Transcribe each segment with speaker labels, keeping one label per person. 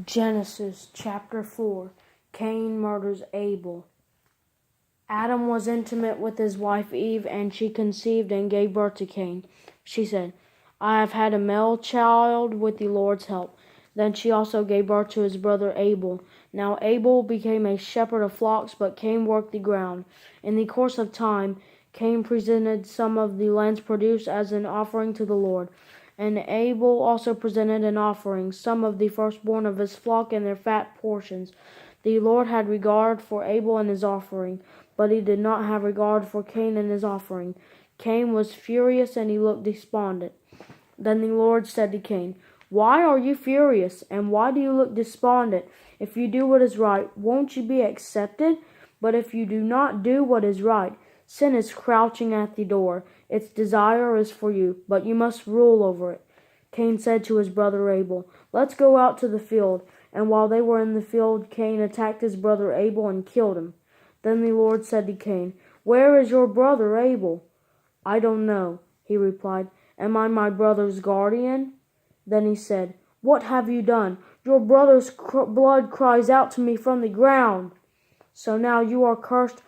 Speaker 1: Genesis chapter 4. Cain murders Abel. Adam was intimate with his wife Eve, and she conceived and gave birth to Cain. She said, "I have had a male child with the Lord's help." Then she also gave birth to his brother Abel. Now Abel became a shepherd of flocks, but Cain worked the ground. In the course of time, Cain presented some of the land's produce as an offering to the Lord. And Abel also presented an offering, some of the firstborn of his flock and their fat portions. The Lord had regard for Abel and his offering, but he did not have regard for Cain and his offering. Cain was furious and he looked despondent. Then the Lord said to Cain, "Why are you furious, and why do you look despondent? If you do what is right, won't you be accepted? But if you do not do what is right, sin is crouching at the door. Its desire is for you, but you must rule over it." Cain said to his brother Abel, "Let's go out to the field." And while they were in the field, Cain attacked his brother Abel and killed him. Then the Lord said to Cain, "Where is your brother Abel?" "I don't know," he replied. "Am I my brother's guardian?" Then he said, "What have you done? Your brother's blood cries out to me from the ground. So now you are cursed,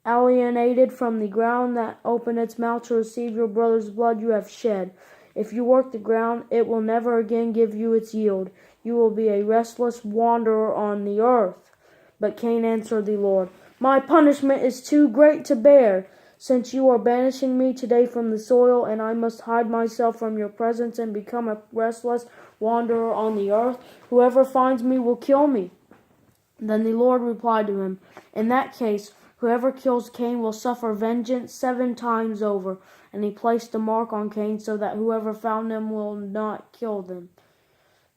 Speaker 1: alienated from the ground that opened its mouth to receive your brother's blood you have shed. If you work the ground, it will never again give you its yield. You will be a restless wanderer on the earth." But Cain answered the Lord, "My punishment is too great to bear, since you are banishing me today from the soil, and I must hide myself from your presence and become a restless wanderer on the earth. Whoever finds me will kill me." Then the Lord replied to him, "In that case, whoever kills Cain will suffer vengeance 7 times over." And he placed a mark on Cain so that whoever found him will not kill them.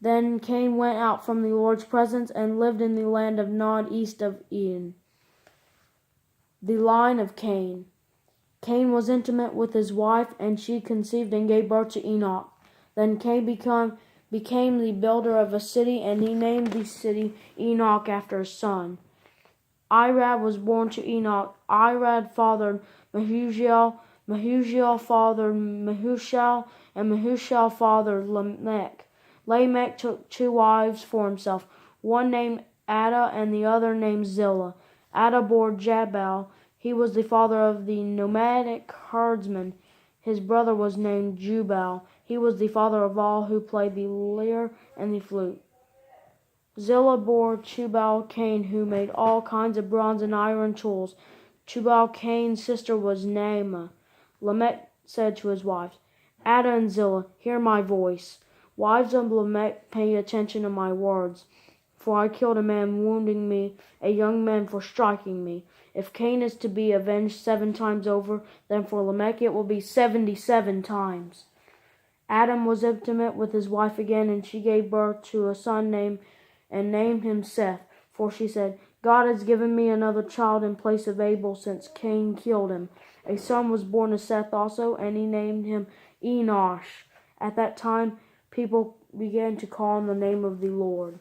Speaker 1: Then Cain went out from the Lord's presence and lived in the land of Nod east of Eden. The line of Cain. Cain was intimate with his wife, and she conceived and gave birth to Enoch. Then Cain became the builder of a city, and he named the city Enoch after his son. Irad was born to Enoch. Irad fathered Mehujael. Mehujael fathered Mehushal, and Mehushal fathered Lamech. Lamech took 2 wives for himself, one named Ada and the other named Zillah. Ada bore Jabal. He was the father of the nomadic herdsmen. His brother was named Jubal. He was the father of all who played the lyre and the flute. Zillah bore Tubal-Cain, who made all kinds of bronze and iron tools. Tubal-Cain's sister was Naamah. Lamech said to his wives, "Ada and Zillah, hear my voice. Wives of Lamech, pay attention to my words. For I killed a man wounding me, a young man for striking me. If Cain is to be avenged 7 times over, then for Lamech it will be 77 times." Adam was intimate with his wife again, and she gave birth to a son named him Seth. For she said, "God has given me another child in place of Abel, since Cain killed him." A son was born to Seth also, and he named him Enosh. At that time, people began to call on the name of the Lord.